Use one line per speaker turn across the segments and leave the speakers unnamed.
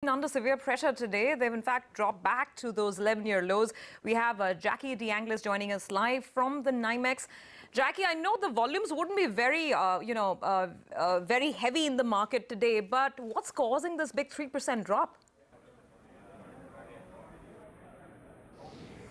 been under severe pressure today. They've in fact dropped back to those 11-year lows. We have Jackie De-Angelis joining us live from the NYMEX. Jackie, I know the volumes wouldn't be very, very heavy in the market today, but what's causing this big 3% drop?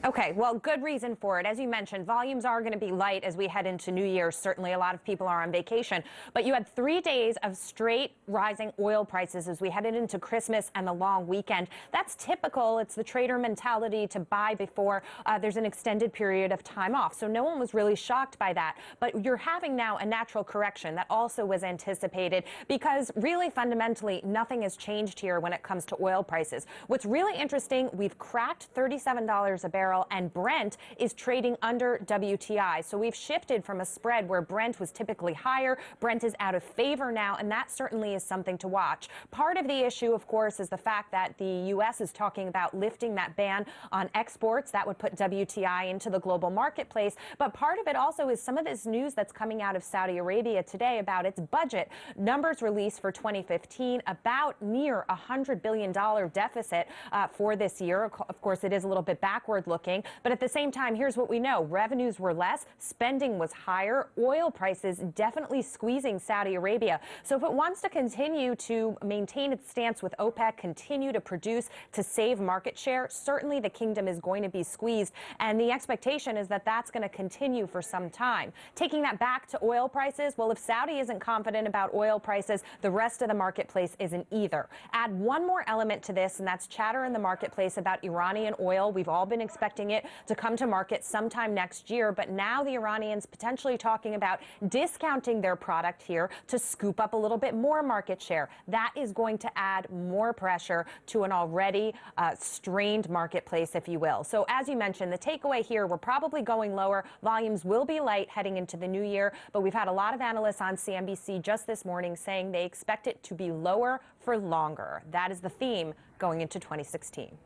Okay, well, good reason for it. As you mentioned, volumes are going to be light as we head into New Year's. Certainly, a lot of people are on vacation. But you had 3 days of straight rising oil prices as we headed into Christmas and the long weekend. That's typical. It's the trader mentality to buy before there's an extended period of time off. So no one was really shocked by that. But you're having now a natural correction that also was anticipated because really fundamentally nothing has changed here when it comes to oil prices. What's really interesting, we've cracked $37 a barrel. And Brent is trading under WTI. So we've shifted from a spread where Brent was typically higher. Brent is out of favor now, and that certainly is something to watch. Part of the issue, of course, is the fact that the U.S. is talking about lifting that ban on exports. That would put WTI into the global marketplace. But part of it also is some of this news that's coming out of Saudi Arabia today about its budget. Numbers released for 2015 about near $100 billion deficit for this year. Of course, it is a little bit backward looking. But at the same time, here's what we know. Revenues were less, spending was higher, oil prices definitely squeezing Saudi Arabia. So if it wants to continue to maintain its stance with OPEC, continue to produce to save market share, certainly the kingdom is going to be squeezed. And the expectation is that that's going to continue for some time. Taking that back to oil prices, well, if Saudi isn't confident about oil prices, the rest of the marketplace isn't either. Add one more element to this, and that's chatter in the marketplace about Iranian oil. We've all been expecting it to come to market sometime next year, but now the Iranians potentially talking about discounting their product here to scoop up a little bit more market share. That is going to add more pressure to an already strained marketplace, if you will. So as you mentioned, the takeaway here, we're probably going lower. Volumes will be light heading into the new year, but we've had a lot of analysts on CNBC just this morning saying they expect it to be lower for longer. That is the theme going into 2016.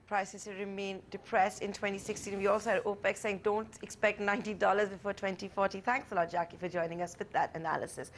Prices will remain depressed in 2016. We also had OPEC saying don't expect $90 before 2040. Thanks a lot, Jackie, for joining us with that analysis.